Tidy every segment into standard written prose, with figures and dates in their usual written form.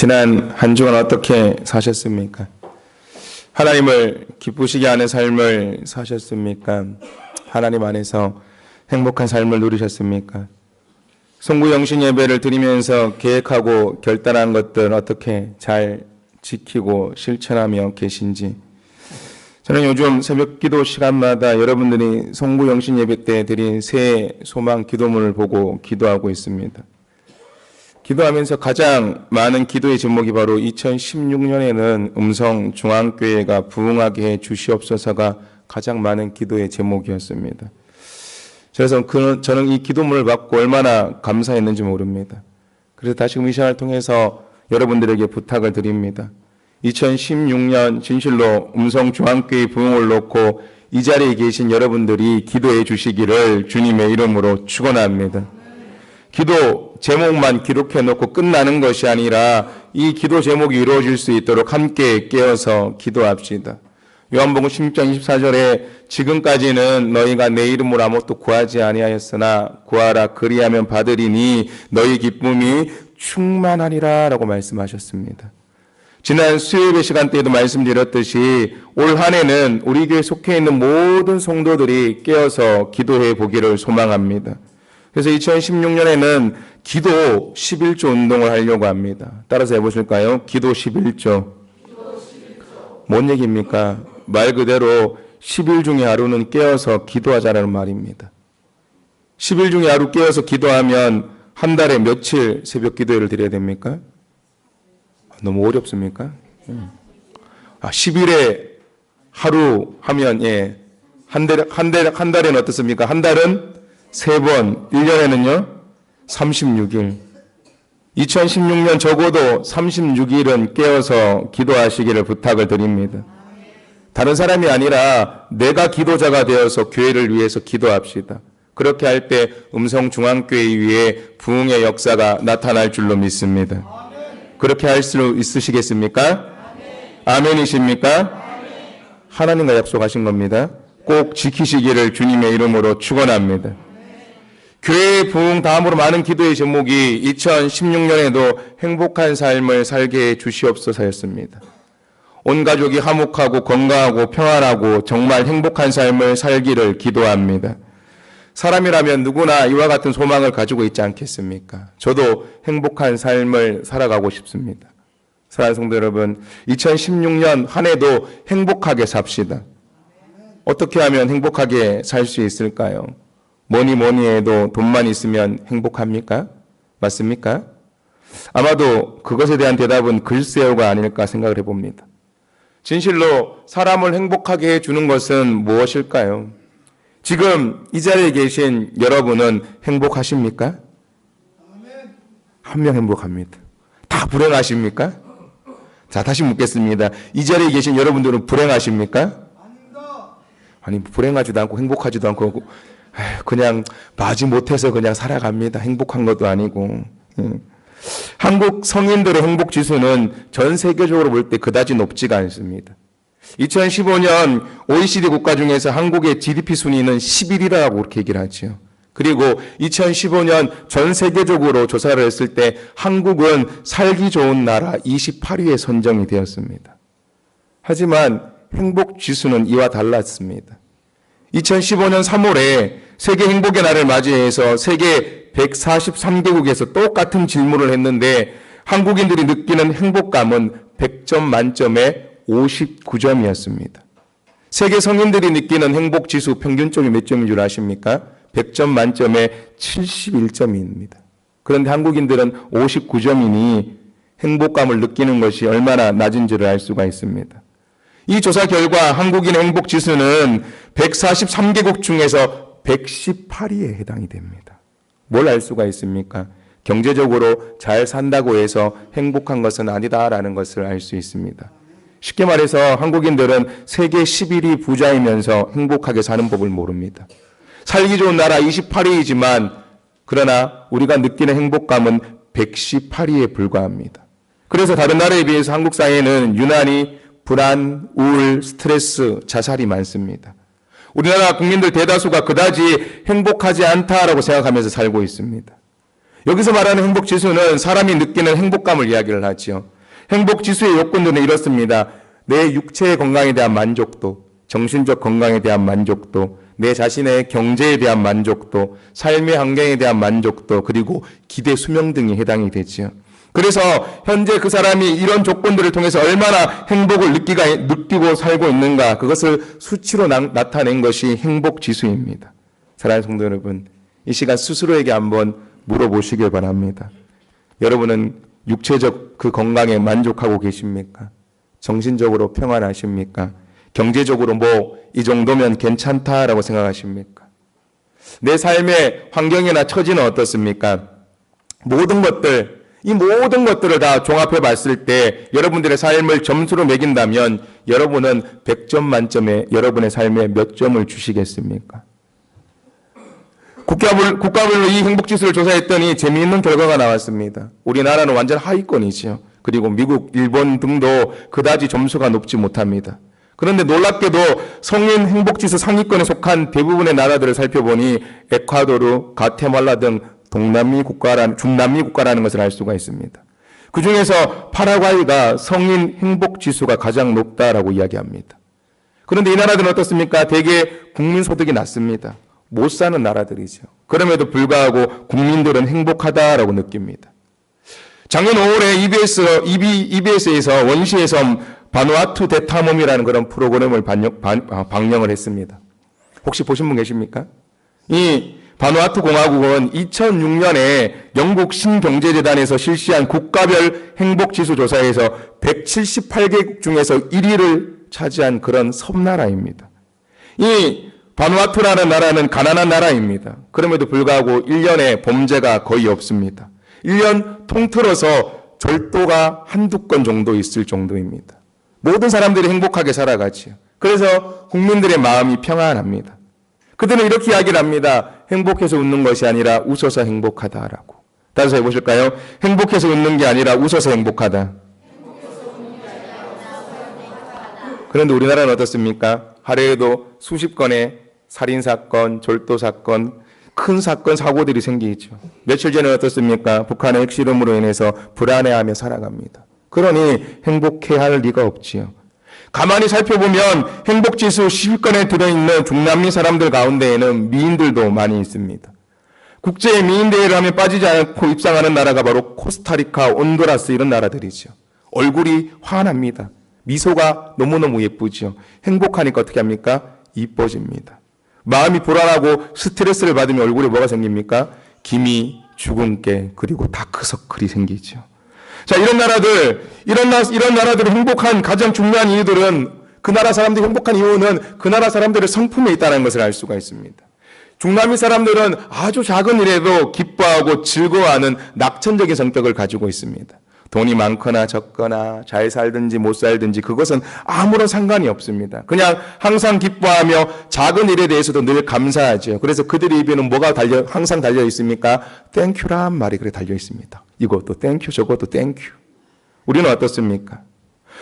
지난 한 주간 어떻게 사셨습니까? 하나님을 기쁘시게 하는 삶을 사셨습니까? 하나님 안에서 행복한 삶을 누리셨습니까? 송구영신 예배를 드리면서 계획하고 결단한 것들 어떻게 잘 지키고 실천하며 계신지. 저는 요즘 새벽 기도 시간마다 여러분들이 송구영신 예배 때 드린 새 소망 기도문을 보고 기도하고 있습니다. 기도하면서 가장 많은 기도의 제목이 바로 2016년에는 음성중앙교회가 부흥하게 해 주시옵소서가 가장 많은 기도의 제목이었습니다. 그래서 저는 이 기도문을 받고 얼마나 감사했는지 모릅니다. 그래서 다시금 이 시간을 통해서 여러분들에게 부탁을 드립니다. 2016년 진실로 음성중앙교회 부흥을 놓고 이 자리에 계신 여러분들이 기도해 주시기를 주님의 이름으로 축원합니다. 기도 제목만 기록해 놓고 끝나는 것이 아니라 이 기도 제목이 이루어질 수 있도록 함께 깨어서 기도합시다. 요한복음 16장 24절에 지금까지는 너희가 내 이름으로 아무것도 구하지 아니하였으나 구하라 그리하면 받으리니 너희 기쁨이 충만하리라 라고 말씀하셨습니다. 지난 수요일의 시간대에도 말씀드렸듯이 올 한 해는 우리 교회에 속해 있는 모든 성도들이 깨어서 기도해 보기를 소망합니다. 그래서 2016년에는 기도 11조 운동을 하려고 합니다. 따라서 해보실까요? 기도 11조. 뭔 얘기입니까? 말 그대로 10일 중에 하루는 깨어서 기도하자라는 말입니다. 10일 중에 하루 깨어서 기도하면 한 달에 며칠 새벽 기도회를 드려야 됩니까? 너무 어렵습니까? 10일에 하루 하면 한 달에는 어떻습니까? 한 달은 3번, 1년에는요 36일. 2016년 적어도 36일은 깨어서 기도하시기를 부탁을 드립니다. 다른 사람이 아니라 내가 기도자가 되어서 교회를 위해서 기도합시다. 그렇게 할 때 음성중앙교회 위에 부흥의 역사가 나타날 줄로 믿습니다. 그렇게 할 수 있으시겠습니까? 아멘이십니까? 하나님과 약속하신 겁니다. 꼭 지키시기를 주님의 이름으로 축원합니다. 교회의 부흥 다음으로 많은 기도의 제목이 2016년에도 행복한 삶을 살게 해 주시옵소서였습니다. 온 가족이 화목하고 건강하고 평안하고 정말 행복한 삶을 살기를 기도합니다. 사람이라면 누구나 이와 같은 소망을 가지고 있지 않겠습니까? 저도 행복한 삶을 살아가고 싶습니다. 사랑하는 성도 여러분, 2016년 한 해도 행복하게 삽시다. 어떻게 하면 행복하게 살 수 있을까요? 뭐니 해도 돈만 있으면 행복합니까? 맞습니까? 아마도 그것에 대한 대답은 글쎄요가 아닐까 생각을 해봅니다. 진실로 사람을 행복하게 해주는 것은 무엇일까요? 지금 이 자리에 계신 여러분은 행복하십니까? 한 명 행복합니다. 다 불행하십니까? 자, 다시 묻겠습니다. 이 자리에 계신 여러분들은 불행하십니까? 아니, 불행하지도 않고 행복하지도 않고 그냥 마지 못해서 그냥 살아갑니다. 행복한 것도 아니고. 한국 성인들의 행복 지수는 전 세계적으로 볼 때 그다지 높지가 않습니다. 2015년 OECD 국가 중에서 한국의 GDP 순위는 11위라고 그렇게 얘기를 하죠. 그리고 2015년 전 세계적으로 조사를 했을 때 한국은 살기 좋은 나라 28위에 선정이 되었습니다. 하지만 행복 지수는 이와 달랐습니다. 2015년 3월에 세계 행복의 날을 맞이해서 세계 143개국에서 똑같은 질문을 했는데 한국인들이 느끼는 행복감은 100점 만점에 59점이었습니다. 세계 성인들이 느끼는 행복 지수 평균점이 몇 점인 줄 아십니까? 100점 만점에 71점입니다. 그런데 한국인들은 59점이니 행복감을 느끼는 것이 얼마나 낮은지를 알 수가 있습니다. 이 조사 결과 한국인의 행복 지수는 143개국 중에서 118위에 해당이 됩니다. 뭘 알 수가 있습니까? 경제적으로 잘 산다고 해서 행복한 것은 아니다라는 것을 알 수 있습니다. 쉽게 말해서 한국인들은 세계 11위 부자이면서 행복하게 사는 법을 모릅니다. 살기 좋은 나라 28위이지만 그러나 우리가 느끼는 행복감은 118위에 불과합니다. 그래서 다른 나라에 비해서 한국 사회는 유난히 불안, 우울, 스트레스, 자살이 많습니다. 우리나라 국민들 대다수가 그다지 행복하지 않다라고 생각하면서 살고 있습니다. 여기서 말하는 행복 지수는 사람이 느끼는 행복감을 이야기를 하지요. 행복 지수의 요건들은 이렇습니다. 내 육체의 건강에 대한 만족도, 정신적 건강에 대한 만족도, 내 자신의 경제에 대한 만족도, 삶의 환경에 대한 만족도, 그리고 기대 수명 등이 해당이 되지요. 그래서 현재 그 사람이 이런 조건들을 통해서 얼마나 행복을 느끼고 살고 있는가, 그것을 수치로 나타낸 것이 행복 지수입니다. 사랑하는 성도 여러분, 이 시간 스스로에게 한번 물어보시길 바랍니다. 여러분은 육체적 그 건강에 만족하고 계십니까? 정신적으로 평안하십니까? 경제적으로 이 정도면 괜찮다라고 생각하십니까? 내 삶의 환경이나 처지는 어떻습니까? 이 모든 것들을 다 종합해 봤을 때 여러분들의 삶을 점수로 매긴다면 여러분은 100점 만점에 여러분의 삶에 몇 점을 주시겠습니까? 국가별로 이 행복지수를 조사했더니 재미있는 결과가 나왔습니다. 우리나라는 완전 하위권이지요. 그리고 미국, 일본 등도 그다지 점수가 높지 못합니다. 그런데 놀랍게도 성인 행복지수 상위권에 속한 대부분의 나라들을 살펴보니 에콰도르, 가테말라 등 중남미 국가라는 것을 알 수가 있습니다. 그 중에서 파라과이가 성인 행복지수가 가장 높다라고 이야기합니다. 그런데 이 나라들은 어떻습니까? 대개 국민소득이 낮습니다. 못 사는 나라들이죠. 그럼에도 불구하고 국민들은 행복하다라고 느낍니다. 작년 5월에 EBS에서 원시의 섬 바누아투 대탐험이라는 그런 프로그램을 방영을 했습니다. 혹시 보신 분 계십니까? 이 바누아투 공화국은 2006년에 영국 신경제재단에서 실시한 국가별 행복지수 조사에서 178개국 중에서 1위를 차지한 그런 섬나라입니다. 이 바누아투라는 나라는 가난한 나라입니다. 그럼에도 불구하고 1년에 범죄가 거의 없습니다. 1년 통틀어서 절도가 한두 건 정도 있을 정도입니다. 모든 사람들이 행복하게 살아가지요. 그래서 국민들의 마음이 평안합니다. 그들은 이렇게 이야기를 합니다. 행복해서 웃는 것이 아니라 웃어서 행복하다라고. 따라서 해보실까요? 행복해서 웃는 게 아니라 웃어서 행복하다. 그런데 우리나라는 어떻습니까? 하루에도 수십 건의 살인사건, 절도사건, 큰 사건, 사고들이 생기죠. 며칠 전에 어떻습니까? 북한의 핵실험으로 인해서 불안해하며 살아갑니다. 그러니 행복해야 할 리가 없지요. 가만히 살펴보면 행복지수 10위권에 들어있는 중남미 사람들 가운데에는 미인들도 많이 있습니다. 국제 미인대회를 하면 빠지지 않고 입상하는 나라가 바로 코스타리카, 온두라스 이런 나라들이죠. 얼굴이 환합니다. 미소가 너무너무 예쁘죠. 행복하니까 어떻게 합니까? 이뻐집니다. 마음이 불안하고 스트레스를 받으면 얼굴에 뭐가 생깁니까? 기미, 주근깨, 그리고 다크서클이 생기죠. 자, 이런 나라들을 행복한 가장 중요한 이유들은 그 나라 사람들이 행복한 이유는 그 나라 사람들의 성품에 있다는 것을 알 수가 있습니다. 중남미 사람들은 아주 작은 일에도 기뻐하고 즐거워하는 낙천적인 성격을 가지고 있습니다. 돈이 많거나 적거나 잘 살든지 못 살든지 그것은 아무런 상관이 없습니다. 그냥 항상 기뻐하며 작은 일에 대해서도 늘 감사하죠. 그래서 그들의 입에는 뭐가 항상 달려 있습니까? 땡큐란 말이 그래 달려 있습니다. 이것도 땡큐, 저것도 땡큐. 우리는 어떻습니까?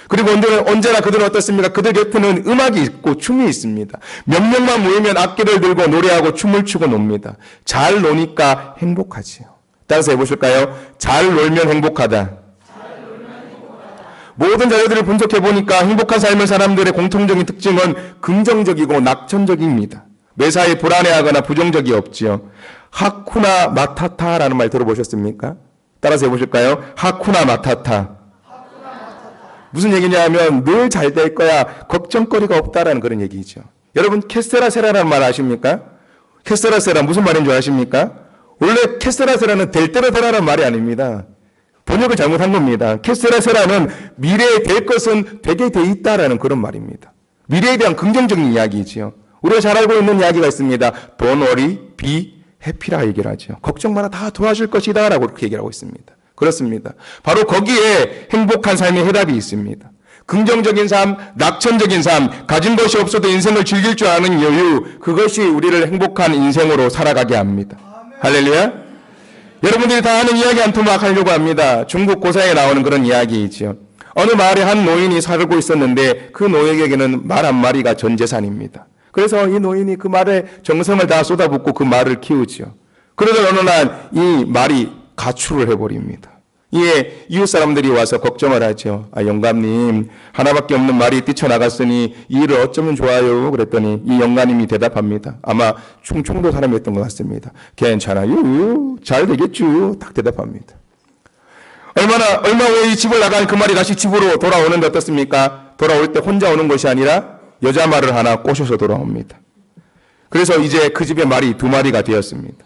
그리고 언제나 그들은 어떻습니까? 그들 곁에는 음악이 있고 춤이 있습니다. 몇 명만 모이면 악기를 들고 노래하고 춤을 추고 놉니다. 잘 노니까 행복하지요. 따라서 해보실까요? 잘 놀면 행복하다. 모든 자료들을 분석해 보니까 행복한 삶을 사람들의 공통적인 특징은 긍정적이고 낙천적입니다. 매사에 불안해하거나 부정적이 없지요. 하쿠나 마타타라는 말 들어보셨습니까? 따라서 해보실까요? 하쿠나 마타타. 무슨 얘기냐 하면 늘 잘 될 거야, 걱정거리가 없다라는 그런 얘기죠. 여러분 케세라세라라는 말 아십니까? 케세라세라 무슨 말인 줄 아십니까? 원래 케세라세라는 될 대로 되라는 말이 아닙니다. 번역을 잘못한 겁니다. 케세라세라는 미래에 될 것은 되게 돼 있다라는 그런 말입니다. 미래에 대한 긍정적인 이야기지요. 우리가 잘 알고 있는 이야기가 있습니다. Don't worry, be happy라 얘기를 하죠. 걱정 마라, 다 도와줄 것이다 라고 그렇게 얘기를 하고 있습니다. 그렇습니다. 바로 거기에 행복한 삶의 해답이 있습니다. 긍정적인 삶, 낙천적인 삶, 가진 것이 없어도 인생을 즐길 줄 아는 여유, 그것이 우리를 행복한 인생으로 살아가게 합니다. 할렐루야. 여러분들이 다 아는 이야기 한 토막 하려고 합니다. 중국 고사에 나오는 그런 이야기이지요. 어느 마을에 한 노인이 살고 있었는데 그 노인에게는 말 한 마리가 전 재산입니다. 그래서 이 노인이 그 말에 정성을 다 쏟아붓고 그 말을 키우지요. 그러던 어느 날 이 말이 가출을 해버립니다. 예, 이웃 사람들이 와서 걱정을 하죠. 아, 영감님, 하나밖에 없는 말이 뛰쳐나갔으니 이 일을 어쩌면 좋아요? 그랬더니 이 영감님이 대답합니다. 아마 충청도 사람이었던 것 같습니다. 괜찮아요. 잘 되겠죠. 딱 대답합니다. 얼마 후에 이 집을 나간 그 말이 다시 집으로 돌아오는데 어떻습니까? 돌아올 때 혼자 오는 것이 아니라 여자 말을 하나 꼬셔서 돌아옵니다. 그래서 이제 그 집의 말이 2마리가 되었습니다.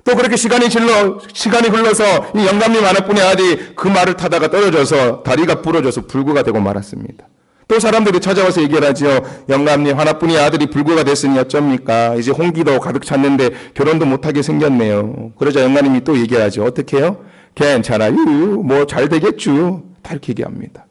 또 그렇게 시간이 흘러서 이 영감님 하나뿐의 아들이 그 말을 타다가 떨어져서 다리가 부러져서 불구가 되고 말았습니다. 또 사람들이 찾아와서 얘기를 하죠. 영감님 하나뿐의 아들이 불구가 됐으니 어쩝니까? 이제 홍기도 가득 찼는데 결혼도 못하게 생겼네요. 그러자 영감님이 또 얘기를 하죠. 어떻게 해요? 괜찮아요. 뭐 잘 되겠죠. 다 이렇게 얘기합니다.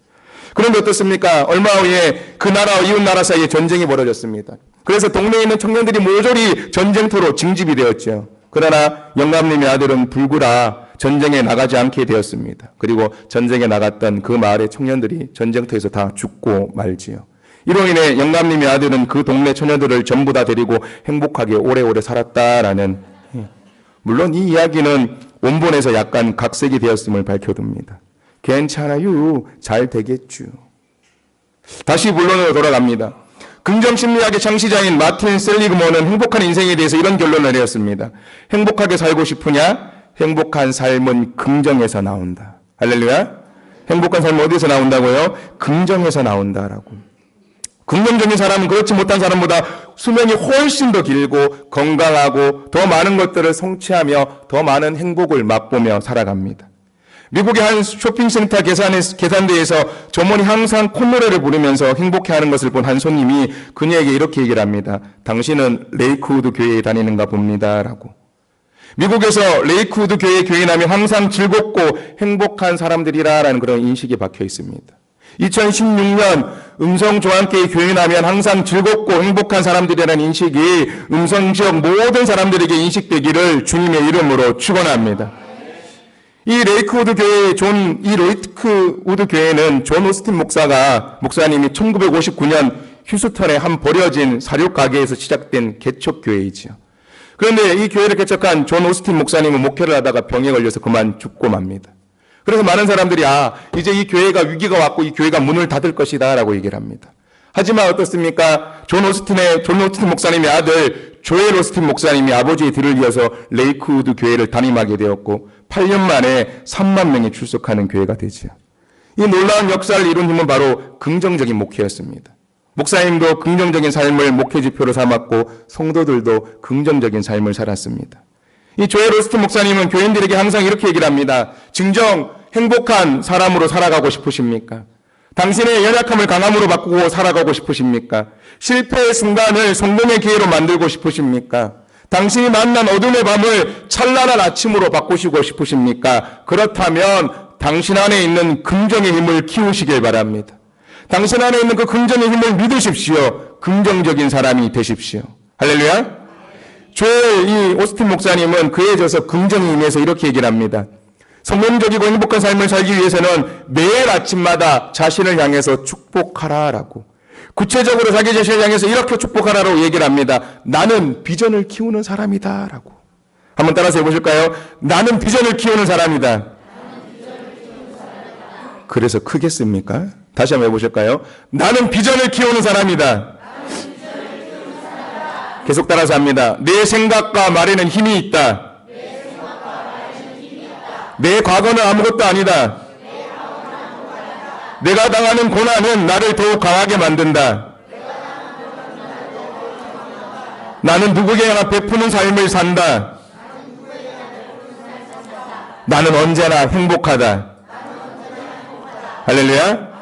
그런데 어떻습니까? 얼마 후에 그 나라와 이웃 나라 사이에 전쟁이 벌어졌습니다. 그래서 동네에 있는 청년들이 모조리 전쟁터로 징집이 되었죠. 그러나 영감님의 아들은 불구라 전쟁에 나가지 않게 되었습니다. 그리고 전쟁에 나갔던 그 마을의 청년들이 전쟁터에서 다 죽고 말지요. 이로 인해 영감님의 아들은 그 동네 청년들을 전부 다 데리고 행복하게 오래오래 살았다라는, 물론 이 이야기는 원본에서 약간 각색이 되었음을 밝혀둡니다. 괜찮아요. 잘 되겠죠. 다시 본론으로 돌아갑니다. 긍정심리학의 창시자인 마틴 셀리그먼은 행복한 인생에 대해서 이런 결론을 내렸습니다. 행복하게 살고 싶으냐? 행복한 삶은 긍정에서 나온다. 할렐루야. 행복한 삶은 어디서 나온다고요? 긍정에서 나온다라고. 긍정적인 사람은 그렇지 못한 사람보다 수명이 훨씬 더 길고 건강하고 더 많은 것들을 성취하며 더 많은 행복을 맛보며 살아갑니다. 미국의 한 쇼핑센터 계산대에서 점원이 항상 콧노래를 부르면서 행복해하는 것을 본 한 손님이 그녀에게 이렇게 얘기를 합니다. 당신은 레이크우드 교회에 다니는가 봅니다. 라고. 미국에서 레이크우드 교회에 교인하면 항상 즐겁고 행복한 사람들이라는 그런 인식이 박혀 있습니다. 2016년 음성조항교회 교인하면 항상 즐겁고 행복한 사람들이라는 인식이 음성지역 모든 사람들에게 인식되기를 주님의 이름으로 축원합니다. 이 레이크우드 교회는 존 오스틴 목사님이 1959년 휴스턴의 한 버려진 사육 가게에서 시작된 개척교회이지요. 그런데 이 교회를 개척한 존 오스틴 목사님은 목회를 하다가 병에 걸려서 그만 죽고 맙니다. 그래서 많은 사람들이 이제 이 교회가 위기가 왔고 이 교회가 문을 닫을 것이다 라고 얘기를 합니다. 하지만 어떻습니까? 존 오스틴 목사님의 아들 조엘 오스틴 목사님이 아버지의 뒤를 이어서 레이크우드 교회를 담임하게 되었고 8년 만에 3만 명이 출석하는 교회가 되지요. 이 놀라운 역사를 이룬 힘은 바로 긍정적인 목회였습니다. 목사님도 긍정적인 삶을 목회 지표로 삼았고 성도들도 긍정적인 삶을 살았습니다. 이 조엘 오스틴 목사님은 교인들에게 항상 이렇게 얘기를 합니다. 진정 행복한 사람으로 살아가고 싶으십니까? 당신의 연약함을 강함으로 바꾸고 살아가고 싶으십니까? 실패의 순간을 성공의 기회로 만들고 싶으십니까? 당신이 만난 어둠의 밤을 찬란한 아침으로 바꾸시고 싶으십니까? 그렇다면 당신 안에 있는 긍정의 힘을 키우시길 바랍니다. 당신 안에 있는 그 긍정의 힘을 믿으십시오. 긍정적인 사람이 되십시오. 할렐루야. 조엘 이 오스틴 목사님은 그에 져서 긍정의 힘에서 이렇게 얘기를 합니다. 성공적이고 행복한 삶을 살기 위해서는 매일 아침마다 자신을 향해서 축복하라라고. 구체적으로 자기 자신을 향해서 이렇게 축복하라고 얘기를 합니다. 나는 비전을 키우는 사람이다라고. 한번 따라서 해보실까요? 나는 비전을 키우는 사람이다. 그래서 크겠습니까? 다시 한번 해보실까요? 나는 비전을 키우는 사람이다. 계속 따라서 합니다. 내 생각과 말에는 힘이 있다. 내 과거는 아무것도 아니다. 내가 당하는 고난은 나를 더욱 강하게 만든다. 나는 누구에게나 베푸는 삶을 산다. 나는 언제나 행복하다. 할렐루야.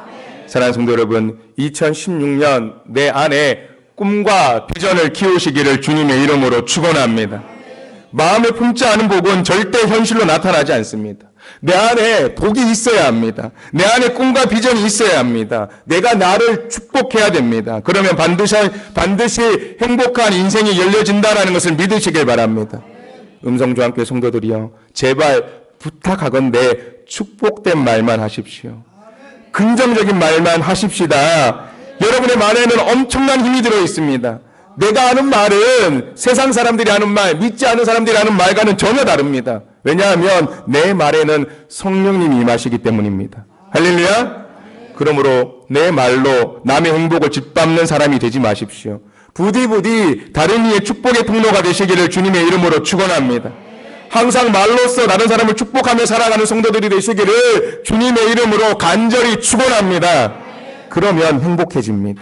사랑하는 성도 여러분, 2016년 내 안에 꿈과 비전을 키우시기를 주님의 이름으로 축원합니다. 마음에 품지 않은 복은 절대 현실로 나타나지 않습니다. 내 안에 복이 있어야 합니다. 내 안에 꿈과 비전이 있어야 합니다. 내가 나를 축복해야 됩니다. 그러면 반드시 행복한 인생이 열려진다는 것을 믿으시길 바랍니다. 음성조항교회 성도들이요, 제발 부탁하건대 축복된 말만 하십시오. 긍정적인 말만 하십시다. 여러분의 말에는 엄청난 힘이 들어 있습니다. 내가 하는 말은 세상 사람들이 하는 말, 믿지 않는 사람들이 하는 말과는 전혀 다릅니다. 왜냐하면 내 말에는 성령님이 임하시기 때문입니다. 할렐루야. 그러므로 내 말로 남의 행복을 짓밟는 사람이 되지 마십시오. 부디 다른 이의 축복의 통로가 되시기를 주님의 이름으로 축원합니다. 항상 말로써 다른 사람을 축복하며 살아가는 성도들이 되시기를 주님의 이름으로 간절히 축원합니다. 그러면 행복해집니다.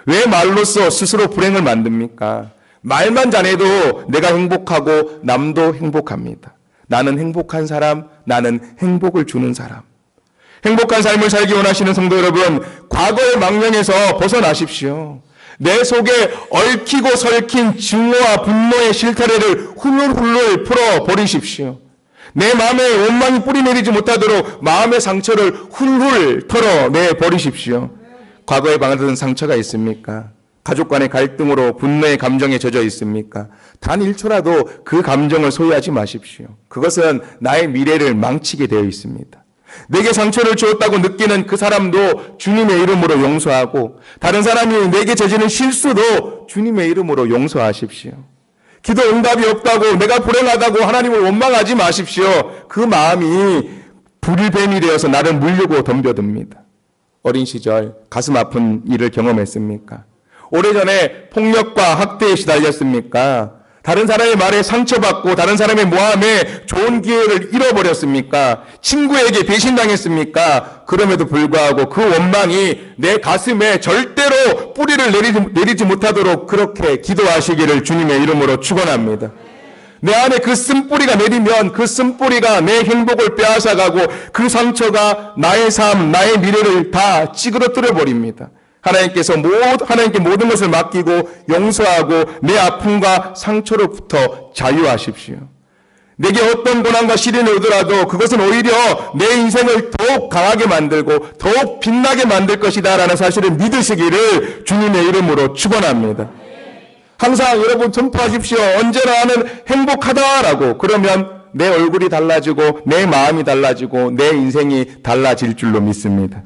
왜 말로써 스스로 불행을 만듭니까? 말만 잘해도 내가 행복하고 남도 행복합니다. 나는 행복한 사람, 나는 행복을 주는 사람. 행복한 삶을 살기 원하시는 성도 여러분, 과거의 망령에서 벗어나십시오. 내 속에 얽히고 설킨 증오와 분노의 실타래를 훌훌 풀어버리십시오. 내 마음에 원망이 뿌리내리지 못하도록 마음의 상처를 훌훌 털어내버리십시오. 과거에 받은 상처가 있습니까? 가족 간의 갈등으로 분노의 감정에 젖어 있습니까? 단 1초라도 그 감정을 소유하지 마십시오. 그것은 나의 미래를 망치게 되어 있습니다. 내게 상처를 주었다고 느끼는 그 사람도 주님의 이름으로 용서하고, 다른 사람이 내게 저지른 실수도 주님의 이름으로 용서하십시오. 기도 응답이 없다고, 내가 불행하다고 하나님을 원망하지 마십시오. 그 마음이 불뱀이 되어서 나를 물려고 덤벼듭니다. 어린 시절 가슴 아픈 일을 경험했습니까? 오래전에 폭력과 학대에 시달렸습니까? 다른 사람의 말에 상처받고 다른 사람의 모함에 좋은 기회를 잃어버렸습니까? 친구에게 배신당했습니까? 그럼에도 불구하고 그 원망이 내 가슴에 절대로 뿌리를 내리지 못하도록 그렇게 기도하시기를 주님의 이름으로 축원합니다. 내 안에 그 쓴뿌리가 내리면 그 쓴뿌리가 내 행복을 빼앗아가고 그 상처가 나의 삶, 나의 미래를 다 찌그러뜨려 버립니다. 하나님께 모든 것을 맡기고 용서하고 내 아픔과 상처로부터 자유하십시오. 내게 어떤 고난과 시련이 오더라도 그것은 오히려 내 인생을 더욱 강하게 만들고 더욱 빛나게 만들 것이다 라는 사실을 믿으시기를 주님의 이름으로 축원합니다. 항상 여러분 전파하십시오. 언제나 나는 행복하다라고. 그러면 내 얼굴이 달라지고 내 마음이 달라지고 내 인생이 달라질 줄로 믿습니다.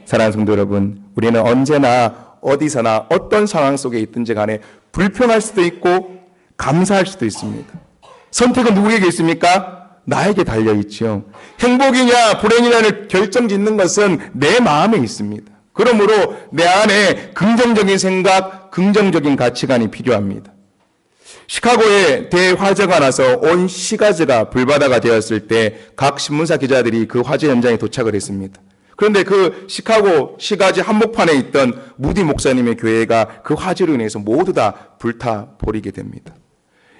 사랑하는 성도 여러분, 우리는 언제나 어디서나 어떤 상황 속에 있든지 간에 불평할 수도 있고 감사할 수도 있습니다. 선택은 누구에게 있습니까? 나에게 달려있죠. 행복이냐 불행이냐를 결정짓는 것은 내 마음에 있습니다. 그러므로 내 안에 긍정적인 생각, 긍정적인 가치관이 필요합니다. 시카고에 대화재가 나서 온 시가지가 불바다가 되었을 때 각 신문사 기자들이 그 화재 현장에 도착을 했습니다. 그런데 그 시카고 시가지 한복판에 있던 무디 목사님의 교회가 그 화재로 인해서 모두 다 불타버리게 됩니다.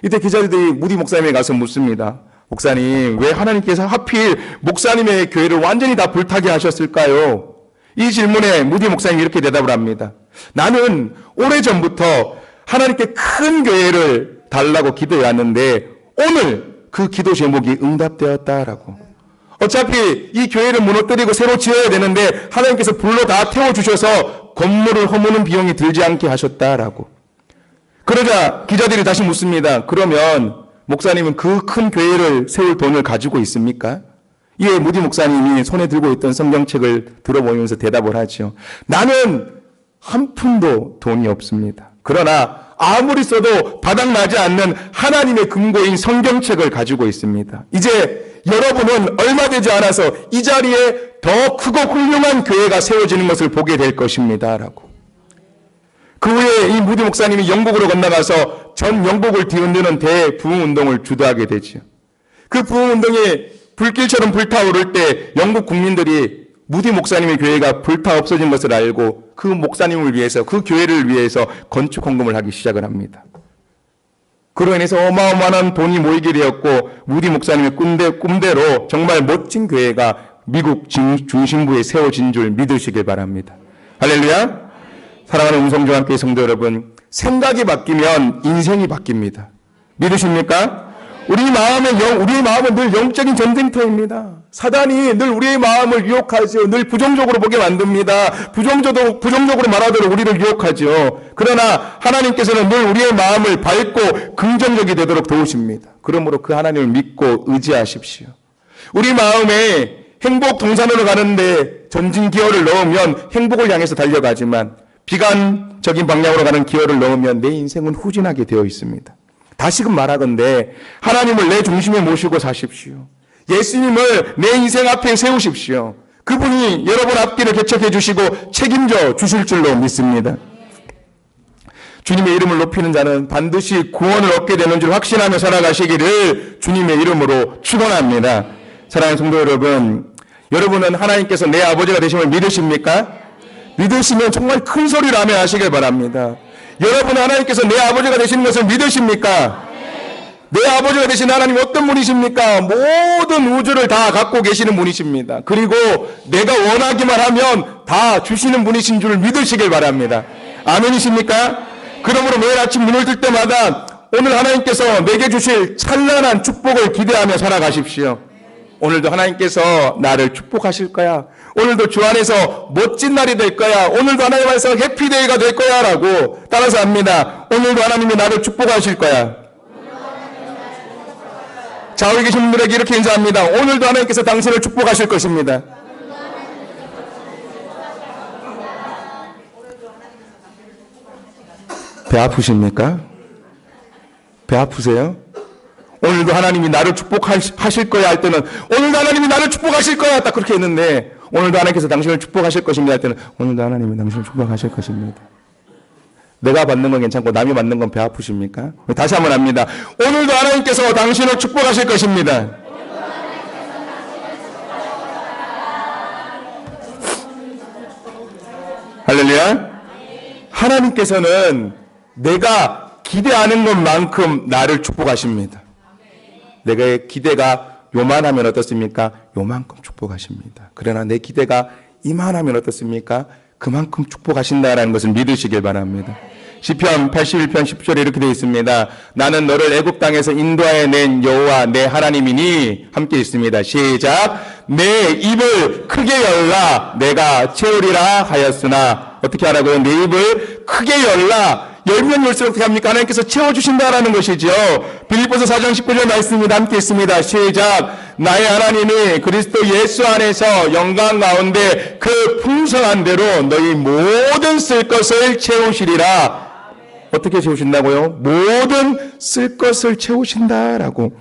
이때 기자들이 무디 목사님에 가서 묻습니다. 목사님, 왜 하나님께서 하필 목사님의 교회를 완전히 다 불타게 하셨을까요? 이 질문에 무디 목사님이 이렇게 대답을 합니다. 나는 오래전부터 하나님께 큰 교회를 달라고 기도해왔는데 오늘 그 기도 제목이 응답되었다라고. 어차피 이 교회를 무너뜨리고 새로 지어야 되는데 하나님께서 불로 다 태워주셔서 건물을 허무는 비용이 들지 않게 하셨다라고. 그러자 기자들이 다시 묻습니다. 그러면 목사님은 그 큰 교회를 세울 돈을 가지고 있습니까? 이에 무디 목사님이 손에 들고 있던 성경책을 들어보면서 대답을 하죠. 나는 한 푼도 돈이 없습니다. 그러나 아무리 써도 바닥나지 않는 하나님의 금고인 성경책을 가지고 있습니다. 이제 여러분은 얼마 되지 않아서 이 자리에 더 크고 훌륭한 교회가 세워지는 것을 보게 될 것입니다. 라고. 그 후에 이 무디 목사님이 영국으로 건너가서 전 영국을 뒤흔드는 대부흥운동을 주도하게 되죠. 그 부흥운동이 불길처럼 불타오를 때 영국 국민들이 무디 목사님의 교회가 불타 없어진 것을 알고 그 목사님을 위해서, 그 교회를 위해서 건축 헌금을 하기 시작을 합니다. 그로 인해서 어마어마한 돈이 모이게 되었고 무디 목사님의 꿈대로 정말 멋진 교회가 미국 중심부에 세워진 줄 믿으시길 바랍니다. 할렐루야. 사랑하는 음성중앙교회 성도 여러분, 생각이 바뀌면 인생이 바뀝니다. 믿으십니까? 우리의 마음은 늘 영적인 전쟁터입니다. 사단이 늘 우리의 마음을 유혹하죠. 늘 부정적으로 보게 만듭니다. 부정적으로 말하도록 우리를 유혹하죠. 그러나 하나님께서는 늘 우리의 마음을 밝고 긍정적이 되도록 도우십니다. 그러므로 그 하나님을 믿고 의지하십시오. 우리 마음에 행복 동산으로 가는데 전진 기어를 넣으면 행복을 향해서 달려가지만 비관적인 방향으로 가는 기어를 넣으면 내 인생은 후진하게 되어 있습니다. 다시금 말하건대 하나님을 내 중심에 모시고 사십시오. 예수님을 내 인생 앞에 세우십시오. 그분이 여러분 앞길을 개척해 주시고 책임져 주실 줄로 믿습니다. 주님의 이름을 높이는 자는 반드시 구원을 얻게 되는 줄 확신하며 살아가시기를 주님의 이름으로 축원합니다. 사랑하는 성도 여러분, 여러분은 하나님께서 내 아버지가 되심을 믿으십니까? 믿으시면 정말 큰 소리로 아멘 하시길 바랍니다. 여러분 하나님께서 내 아버지가 되시는 것을 믿으십니까? 내 아버지가 되신 하나님 어떤 분이십니까? 모든 우주를 다 갖고 계시는 분이십니다. 그리고 내가 원하기만 하면 다 주시는 분이신 줄 믿으시길 바랍니다. 아멘이십니까? 그러므로 매일 아침 눈을 뜰 때마다 오늘 하나님께서 내게 주실 찬란한 축복을 기대하며 살아가십시오. 오늘도 하나님께서 나를 축복하실 거야. 오늘도 주 안에서 멋진 날이 될 거야. 오늘도 하나님 안에서 해피데이가 될 거야 라고 따라서 합니다. 오늘도 하나님이 나를 축복하실 거야. 좌우에 계신 분들에게 이렇게 인사합니다. 오늘도 하나님께서 당신을 축복하실 것입니다. 배 아프십니까? 배 아프세요? 오늘도 하나님이 나를 축복하실 거야 할 때는 오늘도 하나님이 나를 축복하실 거야 딱 그렇게 했는데 오늘도 하나님께서 당신을 축복하실 것입니다 할 때는 오늘도 하나님이 당신을 축복하실 것입니다. 내가 받는 건 괜찮고 남이 받는 건 배 아프십니까? 다시 한번 합니다. 오늘도 하나님께서 당신을 축복하실 것입니다. 할렐루야. 하나님께서는 내가 기대하는 것만큼 나를 축복하십니다. 내가 기대가 요만하면 어떻습니까? 요만큼 축복하십니다. 그러나 내 기대가 이만하면 어떻습니까? 그만큼 축복하신다라는 것을 믿으시길 바랍니다. 시편 81편 10절에 이렇게 되어 있습니다. 나는 너를 애굽 땅에서 인도하여 낸 여호와 내 하나님이니 함께 있습니다. 시작. 내 입을 크게 열라 내가 채우리라 하였으나 어떻게 하라고요? 내 입을 크게 열라. 열면 열수록 어떻게 합니까? 하나님께서 채워주신다라는 것이죠. 빌립보서 4장 19절 말씀입니다. 함께 있습니다. 시작. 나의 하나님이 그리스도 예수 안에서 영광 가운데 그 풍성한 대로 너희 모든 쓸 것을 채우시리라. 어떻게 채우신다고요? 모든 쓸 것을 채우신다라고.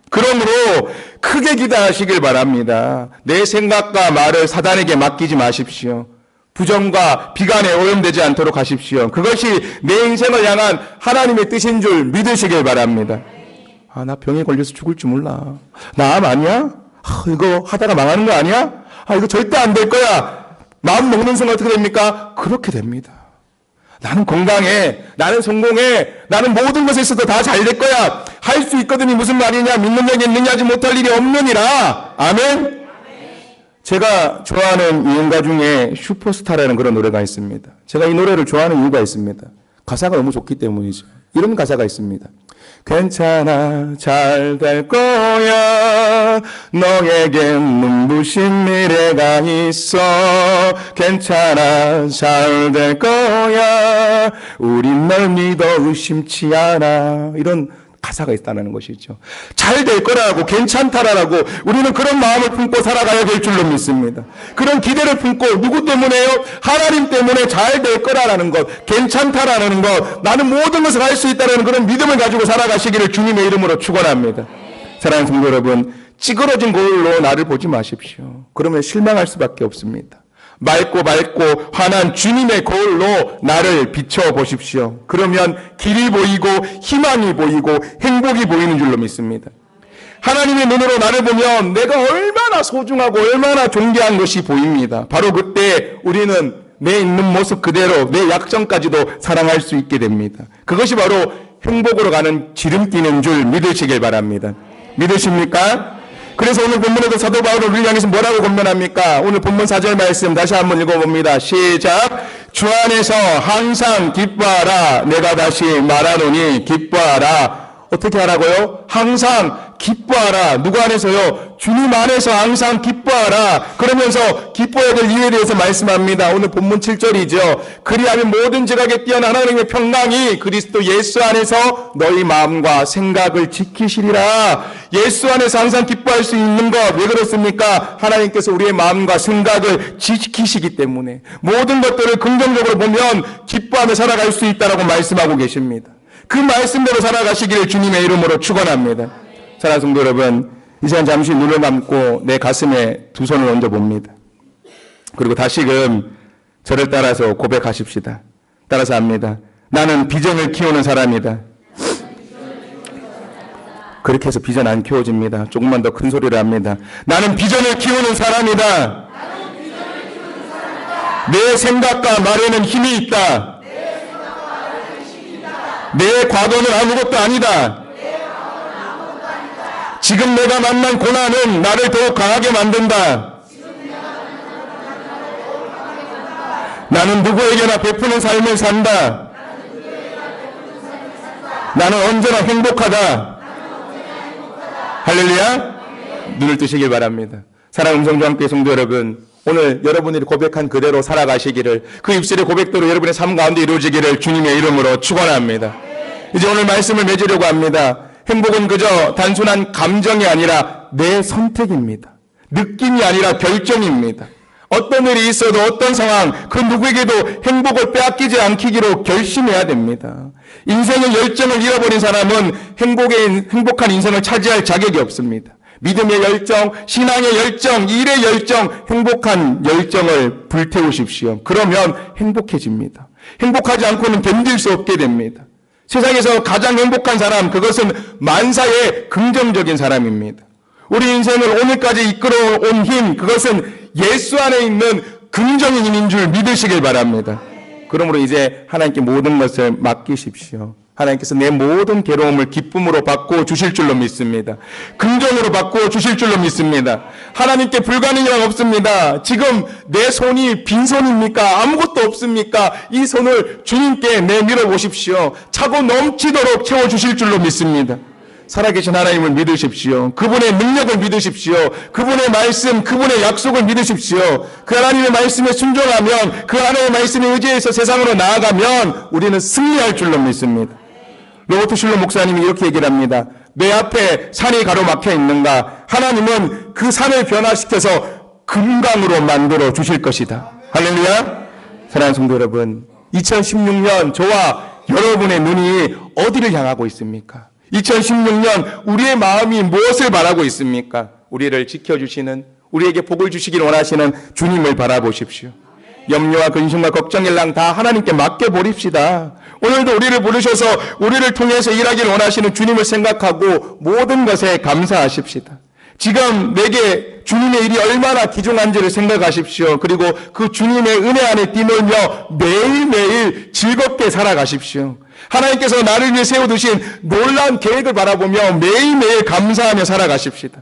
그러므로 크게 기대하시길 바랍니다. 내 생각과 말을 사단에게 맡기지 마십시오. 부정과 비관에 오염되지 않도록 하십시오. 그것이 내 인생을 향한 하나님의 뜻인 줄 믿으시길 바랍니다. 나 병에 걸려서 죽을 줄 몰라. 나 암 아니야? 이거 하다가 망하는 거 아니야? 이거 절대 안 될 거야. 마음 먹는 순간 어떻게 됩니까? 그렇게 됩니다. 나는 건강해. 나는 성공해. 나는 모든 것에 있어도 다 잘 될 거야. 할 수 있거든이 무슨 말이냐? 믿는 자에게 능하지 못할 일이 없느니라. 아멘. 제가 좋아하는 유행가 중에 슈퍼스타라는 그런 노래가 있습니다. 제가 이 노래를 좋아하는 이유가 있습니다. 가사가 너무 좋기 때문이죠. 이런 가사가 있습니다. 괜찮아 잘 될 거야 너에겐 눈부신 미래가 있어 괜찮아 잘 될 거야 우린 널 믿어 의심치 않아 이런 가사가 있다는 것이죠. 잘 될 거라고 괜찮다라고 우리는 그런 마음을 품고 살아가야 될 줄로 믿습니다. 그런 기대를 품고 누구 때문에요? 하나님 때문에 잘 될 거라는 것, 괜찮다라는 것, 나는 모든 것을 할 수 있다는 그런 믿음을 가지고 살아가시기를 주님의 이름으로 축원합니다. 사랑하는 성도 여러분, 찌그러진 거울로 나를 보지 마십시오. 그러면 실망할 수밖에 없습니다. 맑고 환한 주님의 거울로 나를 비춰보십시오. 그러면 길이 보이고 희망이 보이고 행복이 보이는 줄로 믿습니다. 하나님의 눈으로 나를 보면 내가 얼마나 소중하고 얼마나 존귀한 것이 보입니다. 바로 그때 우리는 내 있는 모습 그대로 내 약점까지도 사랑할 수 있게 됩니다. 그것이 바로 행복으로 가는 지름길인 줄 믿으시길 바랍니다. 믿으십니까? 그래서 오늘 본문에도 사도 바울은 우리를 향해서 뭐라고 권면합니까? 오늘 본문 4절 말씀 다시 한번 읽어봅니다. 시작. 주 안에서 항상 기뻐하라. 내가 다시 말하노니 기뻐하라. 어떻게 하라고요? 항상 기뻐하라. 누구 안에서요? 주님 안에서 항상 기뻐하라. 그러면서 기뻐해야 될 이유에 대해서 말씀합니다. 오늘 본문 7절이죠. 그리하면 모든 지각에 뛰어난 하나님의 평강이 그리스도 예수 안에서 너희 마음과 생각을 지키시리라. 예수 안에서 항상 기뻐할 수 있는 것. 왜 그렇습니까? 하나님께서 우리의 마음과 생각을 지키시기 때문에 모든 것들을 긍정적으로 보면 기뻐하며 살아갈 수 있다라고 말씀하고 계십니다. 그 말씀대로 살아가시기를 주님의 이름으로 축원합니다. 사랑하는 성도 여러분, 이 시간 잠시 눈을 감고 내 가슴에 두 손을 얹어 봅니다. 그리고 다시금 저를 따라서 고백하십시다. 따라서 합니다. 나는 비전을 키우는 사람이다. 그렇게 해서 비전 안 키워집니다. 조금만 더 큰 소리를 합니다. 나는 비전을 키우는 사람이다. 내 생각과 말에는 힘이 있다. 내 과거는 아무것도 아니다. 지금 내가 만난 고난은 나를 더욱 강하게 만든다. 나는 누구에게나 베푸는 삶을 산다. 나는 언제나 행복하다. 할렐루야. 눈을 뜨시길 바랍니다. 사랑하는 음성중앙교회 성도 여러분, 오늘 여러분이 고백한 그대로 살아가시기를, 그 입술의 고백대로 여러분의 삶 가운데 이루어지기를 주님의 이름으로 축원합니다. 이제 오늘 말씀을 맺으려고 합니다. 행복은 그저 단순한 감정이 아니라 내 선택입니다. 느낌이 아니라 결정입니다. 어떤 일이 있어도 어떤 상황, 그 누구에게도 행복을 빼앗기지 않기로 결심해야 됩니다. 인생의 열정을 잃어버린 사람은 행복한 인생을 차지할 자격이 없습니다. 믿음의 열정, 신앙의 열정, 일의 열정, 행복한 열정을 불태우십시오. 그러면 행복해집니다. 행복하지 않고는 견딜 수 없게 됩니다. 세상에서 가장 행복한 사람, 그것은 만사의 긍정적인 사람입니다. 우리 인생을 오늘까지 이끌어온 힘, 그것은 예수 안에 있는 긍정의 힘인 줄 믿으시길 바랍니다. 그러므로 이제 하나님께 모든 것을 맡기십시오. 하나님께서 내 모든 괴로움을 기쁨으로 바꾸어 주실 줄로 믿습니다. 긍정으로 바꾸어 주실 줄로 믿습니다. 하나님께 불가능이란 없습니다. 지금 내 손이 빈손입니까? 아무것도 없습니까? 이 손을 주님께 내밀어 보십시오. 차고 넘치도록 채워주실 줄로 믿습니다. 살아계신 하나님을 믿으십시오. 그분의 능력을 믿으십시오. 그분의 말씀, 그분의 약속을 믿으십시오. 그 하나님의 말씀에 순종하면, 그 하나님의 말씀에 의지해서 세상으로 나아가면 우리는 승리할 줄로 믿습니다. 로버트 슐러 목사님이 이렇게 얘기를 합니다. 내 앞에 산이 가로막혀 있는가? 하나님은 그 산을 변화시켜서 금강으로 만들어 주실 것이다. 할렐루야. 사랑하는 성도 여러분, 2016년 저와 여러분의 눈이 어디를 향하고 있습니까? 2016년 우리의 마음이 무엇을 바라고 있습니까? 우리를 지켜주시는, 우리에게 복을 주시길 원하시는 주님을 바라보십시오. 염려와 근심과 걱정일랑 다 하나님께 맡겨버립시다. 오늘도 우리를 부르셔서 우리를 통해서 일하기를 원하시는 주님을 생각하고 모든 것에 감사하십시다. 지금 내게 주님의 일이 얼마나 귀중한지를 생각하십시오. 그리고 그 주님의 은혜 안에 뛰놀며 매일매일 즐겁게 살아가십시오. 하나님께서 나를 위해 세워두신 놀라운 계획을 바라보며 매일매일 감사하며 살아가십시다.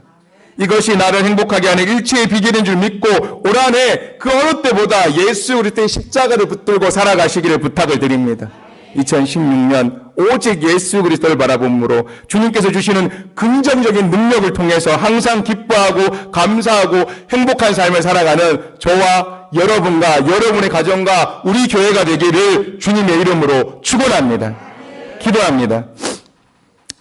이것이 나를 행복하게 하는 일체의 비결인 줄 믿고 올 한 해 그 어느 때보다 예수 그리스도의 십자가를 붙들고 살아가시기를 부탁을 드립니다. 2016년 오직 예수 그리스도를 바라봄으로 주님께서 주시는 긍정적인 능력을 통해서 항상 기뻐하고 감사하고 행복한 삶을 살아가는 저와 여러분과 여러분의 가정과 우리 교회가 되기를 주님의 이름으로 축원합니다. 기도합니다.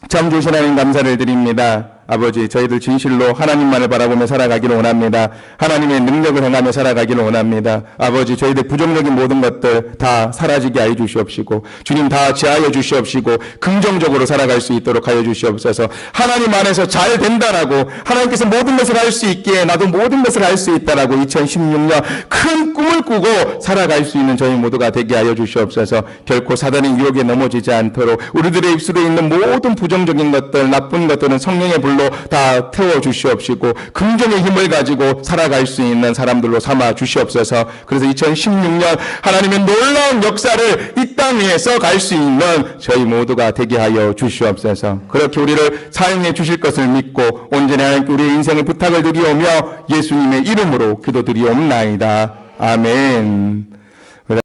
참 좋으신 하나님 감사를 드립니다. 아버지, 저희들 진실로 하나님만을 바라보며 살아가기를 원합니다. 하나님의 능력을 행하며 살아가기를 원합니다. 아버지, 저희들 부정적인 모든 것들 다 사라지게 하여 주시옵시고 주님 다 지하여 주시옵시고 긍정적으로 살아갈 수 있도록 하여 주시옵소서. 하나님 안에서 잘 된다라고, 하나님께서 모든 것을 할 수 있기에 나도 모든 것을 할 수 있다라고 2016년 큰 꿈을 꾸고 살아갈 수 있는 저희 모두가 되게 하여 주시옵소서. 결코 사단의 유혹에 넘어지지 않도록 우리들의 입술에 있는 모든 부정적인 것들, 나쁜 것들은 성령의 불로 다 태워 주시옵시고 긍정의 힘을 가지고 살아갈 수 있는 사람들로 삼아 주시옵소서. 그래서 2016년 하나님의 놀라운 역사를 이 땅 위에서 갈 수 있는 저희 모두가 되게 하여 주시옵소서. 그렇게 우리를 사용해 주실 것을 믿고 온전히 하나님께 우리의 인생을 부탁을 드리오며 예수님의 이름으로 기도드리옵나이다. 아멘.